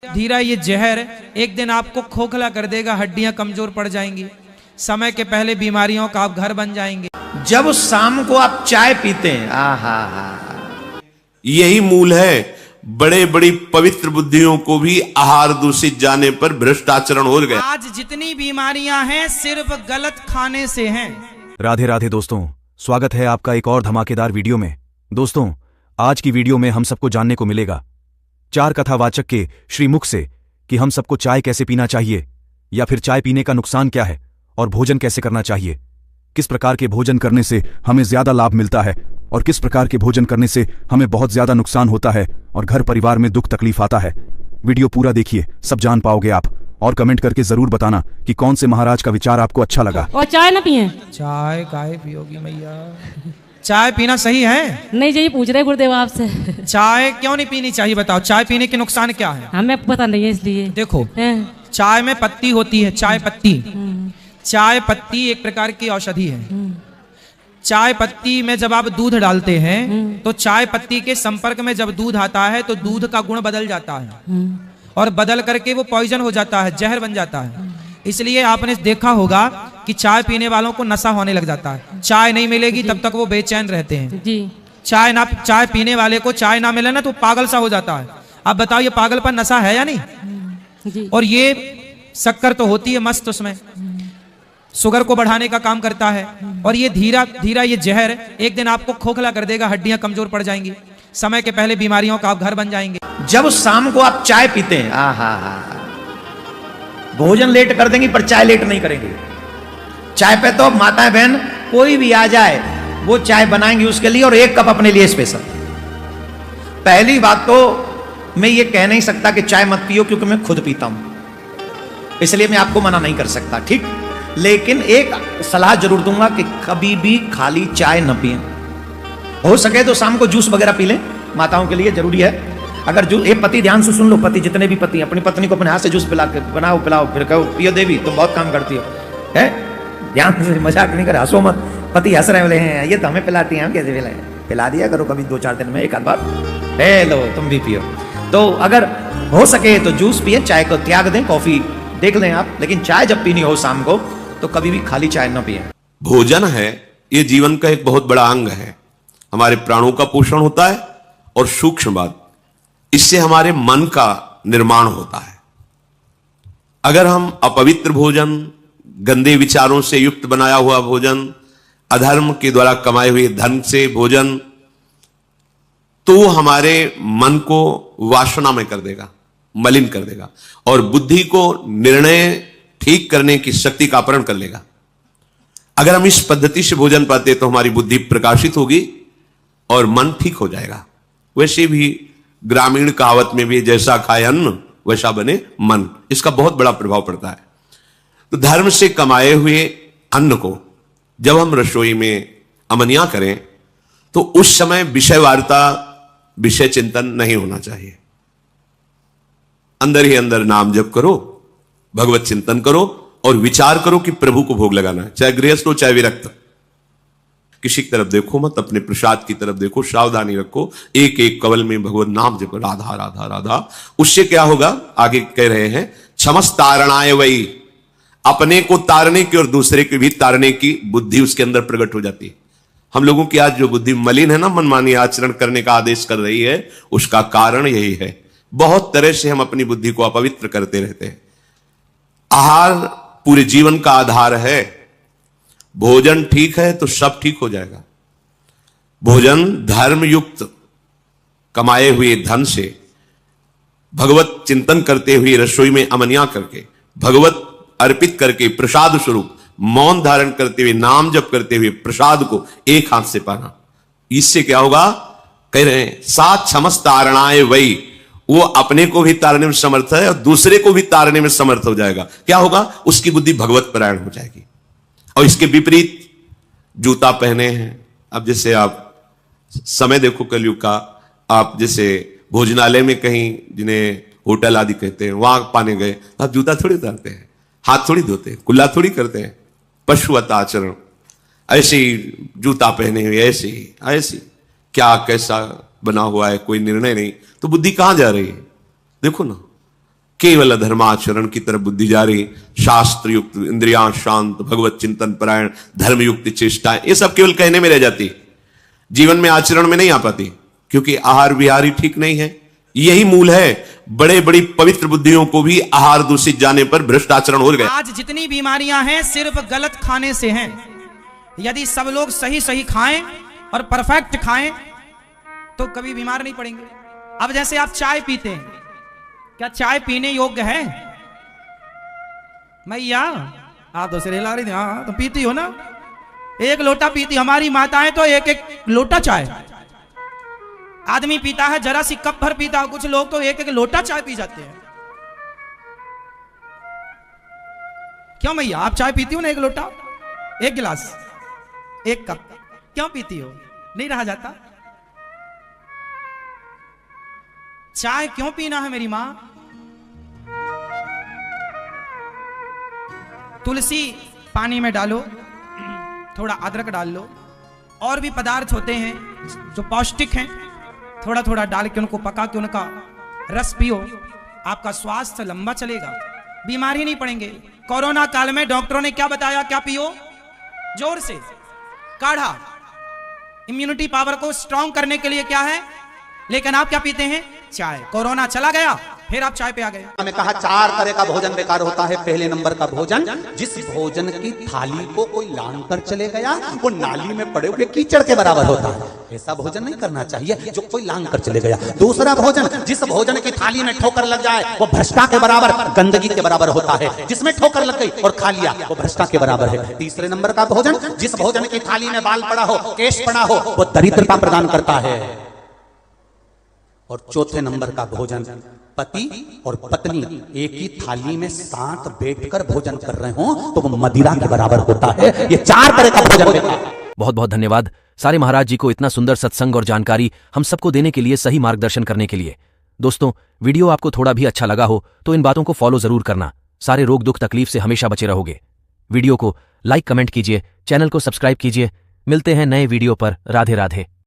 धीरा ये जहर एक दिन आपको खोखला कर देगा, हड्डियां कमजोर पड़ जाएंगी, समय के पहले बीमारियों का आप घर बन जाएंगे। जब शाम को आप चाय पीते हैं, आहा यही मूल है। बड़े बड़ी पवित्र बुद्धियों को भी आहार दूषित जाने पर भ्रष्ट आचरण हो गया। आज जितनी बीमारियां हैं सिर्फ गलत खाने से हैं। राधे राधे दोस्तों, स्वागत है आपका एक और धमाकेदार वीडियो में। दोस्तों, आज की वीडियो में हम सबको जानने को मिलेगा चार कथावाचक के श्रीमुख से कि हम सबको चाय कैसे पीना चाहिए, या फिर चाय पीने का नुकसान क्या है और भोजन कैसे करना चाहिए, किस प्रकार के भोजन करने से हमें ज्यादा लाभ मिलता है और किस प्रकार के भोजन करने से हमें बहुत ज्यादा नुकसान होता है और घर परिवार में दुख तकलीफ आता है। वीडियो पूरा देखिए, सब जान पाओगे आप, और कमेंट करके जरूर बताना कि कौन से महाराज का विचार आपको अच्छा लगा। और चाय ना पिए? चाय काहे पियोगी मैया? चाय पीना सही है? नहीं जी, पूछ रहे गुरुदेव आपसे। चाय क्यों नहीं पीनी चाहिए बताओ? चाय पीने के नुकसान क्या है? हमें पता नहीं है इसलिए। देखो, चाय में पत्ती होती है, चाय पत्ती। चाय पत्ती एक प्रकार की औषधि है। चाय पत्ती में जब आप दूध डालते हैं तो चाय पत्ती के संपर्क में जब दूध आता है तो दूध का गुण बदल जाता है और बदल करके वो पॉइजन हो जाता है, जहर बन जाता है। इसलिए आपने देखा होगा कि चाय पीने वालों को नशा होने लग जाता है। चाय नहीं मिलेगी तब तक वो बेचैन रहते हैं जी। चाय पीने वाले को चाय ना मिले ना तो पागल सा हो जाता है। आप बताओ, ये पागलपन नशा है या नहीं जी? और ये शक्कर तो होती है मस्त, उसमें शुगर को बढ़ाने का काम करता है। और ये धीरा धीरा ये जहर एक दिन आपको खोखला कर देगा, हड्डियां कमजोर पड़ जाएंगी, समय के पहले बीमारियों का आप घर बन जाएंगे। जब शाम को आप चाय पीते हैं, आहा भोजन लेट कर देंगी पर चाय लेट नहीं करेंगे। चाय पे तो माताएं बहन कोई भी आ जाए वो चाय बनाएंगी उसके लिए, और एक कप अपने लिए स्पेशल। पहली बात तो मैं ये कह नहीं सकता कि चाय मत पियो, क्योंकि मैं खुद पीता हूं, इसलिए मैं आपको मना नहीं कर सकता, ठीक। लेकिन एक सलाह जरूर दूंगा कि कभी भी खाली चाय न पिए। हो सके तो शाम को जूस वगैरह पी लें, माताओं के लिए जरूरी है। अगर जो ये पति, ध्यान से सुन लो, पति जितने भी पति अपनी पत्नी को अपने हाथ से जूस पिला के पिलाओ, फिर कहो पियो देवी तुम बहुत काम करती हो, है? ध्यान से, मजाक नहीं करे, हंसो मत। पति हंस रहे बोले हैं ये तो हमें पिलाती हैं, हम कैसे पिलाएं? पिला दिया करो कभी 2-4 दिन में एक आध बार, लो तुम भी पियो। तो अगर हो सके तो जूस पिए, चाय को त्याग दें, कॉफी देख लें आप, लेकिन चाय जब पीनी हो शाम को तो कभी भी खाली चाय न पिए। भोजन है ये जीवन का एक बहुत बड़ा अंग है। हमारे प्राणों का पोषण होता है, और सूक्ष्म बात, इससे हमारे मन का निर्माण होता है। अगर हम अपवित्र भोजन, गंदे विचारों से युक्त बनाया हुआ भोजन, अधर्म के द्वारा कमाए हुए धन से भोजन, तो हमारे मन को वासना में कर देगा, मलिन कर देगा, और बुद्धि को निर्णय ठीक करने की शक्ति का अपहरण कर लेगा। अगर हम इस पद्धति से भोजन पाते तो हमारी बुद्धि प्रकाशित होगी और मन ठीक हो जाएगा। वैसे भी ग्रामीण कहावत में भी जैसा खाए अन्न वैसा बने मन, इसका बहुत बड़ा प्रभाव पड़ता है। तो धर्म से कमाए हुए अन्न को जब हम रसोई में अमनिया करें तो उस समय विषय वार्ता, विषय चिंतन नहीं होना चाहिए। अंदर ही अंदर नाम जप करो, भगवत चिंतन करो और विचार करो कि प्रभु को भोग लगाना है, चाहे गृहस्थ हो चाहे विरक्त। किसी की तरफ देखो मत, अपने प्रसाद की तरफ देखो, सावधानी रखो, एक एक कवल में भगवत नाम जप, राधा राधा राधा। उससे क्या होगा, आगे कह रहे हैं, क्षमस तारणाय वही, अपने को तारने की और दूसरे को भी तारने की बुद्धि उसके अंदर प्रकट हो जाती है। हम लोगों की आज जो बुद्धि मलिन है ना, मनमानी आचरण करने का आदेश कर रही है, उसका कारण यही है। बहुत तरह से हम अपनी बुद्धि को अपवित्र करते रहते हैं। आहार पूरे जीवन का आधार है। भोजन ठीक है तो सब ठीक हो जाएगा। भोजन धर्म युक्त कमाए हुए धन से भगवत चिंतन करते हुए, रसोई में अमनिया करके, भगवत अर्पित करके, प्रसाद स्वरूप मौन धारण करते हुए, नाम जप करते हुए प्रसाद को एक हाथ से पाना। इससे क्या होगा, कह रहे हैं सात क्षमस तारणाए वही, वो अपने को भी तारने में समर्थ है और दूसरे को भी तारने में समर्थ हो जाएगा। क्या होगा, उसकी बुद्धि भगवत परायण हो जाएगी। और इसके विपरीत जूता पहने हैं, अब जैसे आप समय देखो कलयुग का, आप जैसे भोजनालय में कहीं, जिन्हें होटल आदि कहते हैं, वहां पाने गए, आप जूता थोड़ी उतारते हैं, हाथ थोड़ी धोते हैं, कुल्ला थोड़ी करते हैं, पशुवत आचरण। ऐसे ही जूता पहने हुए, ऐसे ही क्या कैसा बना हुआ है, कोई निर्णय नहीं, तो बुद्धि कहां जा रही है? देखो ना, केवल अधर्माचरण की तरफ बुद्धि जा रही, शास्त्र युक्त, इंद्रियां शांत, भगवत चिंतन परायण, धर्म युक्त चेष्टाएं, ये सब केवल कहने में रह जाती, जीवन में आचरण में नहीं आ पाती, क्योंकि आहार विहार ही ठीक नहीं है। यही मूल है, बड़े बड़ी पवित्र बुद्धियों को भी आहार दूषित जाने पर भ्रष्ट आचरण हो गए। आज जितनी बीमारियां हैं सिर्फ गलत खाने से हैं। यदि सब लोग सही सही खाएं और परफेक्ट खाएं तो कभी बीमार नहीं पड़ेंगे। अब जैसे आप चाय पीते हैं, क्या चाय पीने योग्य है? मैया आप तो सिर हिला रही थी, हाँ तो पीती हो ना, एक लोटा पीती, हमारी माताएं तो एक एक लोटा चाय, आदमी पीता है जरा सी कप भर पीता है, कुछ लोग तो एक एक लोटा चाय पी जाते हैं। क्यों मैया आप चाय पीती हो ना, एक लोटा, एक गिलास, एक कप, क्यों पीती हो? नहीं रहा जाता? चाय क्यों पीना है मेरी मां? तुलसी पानी में डालो, थोड़ा अदरक डाल लो, और भी पदार्थ होते हैं जो पौष्टिक हैं, थोड़ा थोड़ा डाल के उनको पका के उनका रस पियो, आपका स्वास्थ्य लंबा चलेगा, बीमारी नहीं पड़ेंगे। कोरोना काल में डॉक्टरों ने क्या बताया? क्या पियो? जोर से काढ़ा, इम्यूनिटी पावर को स्ट्रांग करने के लिए क्या है, लेकिन आप क्या पीते हैं? चाय। कोरोना चला गया, फिर आप चाय पे आ गए। मैंने कहा 4 तरह का भोजन बेकार होता है। पहले नंबर का भोजन, जिस भोजन की थाली को कोई लांग कर चले गया, वो नाली में पड़े हुए कीचड़ के बराबर होता है, ऐसा भोजन नहीं करना चाहिए जो कोई लांग कर चले गया। दूसरा भोजन, जिस भोजन की थाली में ठोकर लग जाए, वो भ्रष्टा के बराबर, गंदगी के बराबर होता है। जिसमें ठोकर लग गई और खा लिया, वो भ्रष्टा के बराबर है। तीसरे नंबर का भोजन, जिस भोजन की थाली में बाल पड़ा हो, केश पड़ा हो, वो दरिद्रता प्रदान करता है। और चौथे नंबर का भोजन, पति और पत्नी एक ही थाली में साथ बैठकर भोजन कर रहे हो तो वो मदिरा के बराबर होता है। ये 4 तरह का भोजन। बहुत बहुत धन्यवाद सारे महाराज जी को इतना सुंदर सत्संग और जानकारी हम सबको देने के लिए, सही मार्गदर्शन करने के लिए। दोस्तों, वीडियो आपको थोड़ा भी अच्छा लगा हो तो इन बातों को फॉलो जरूर करना। सारे रोग दुख तकलीफ से हमेशा बचे रहोगे। वीडियो को लाइक कमेंट कीजिए, चैनल को सब्सक्राइब कीजिए। मिलते हैं नए वीडियो पर। राधे राधे।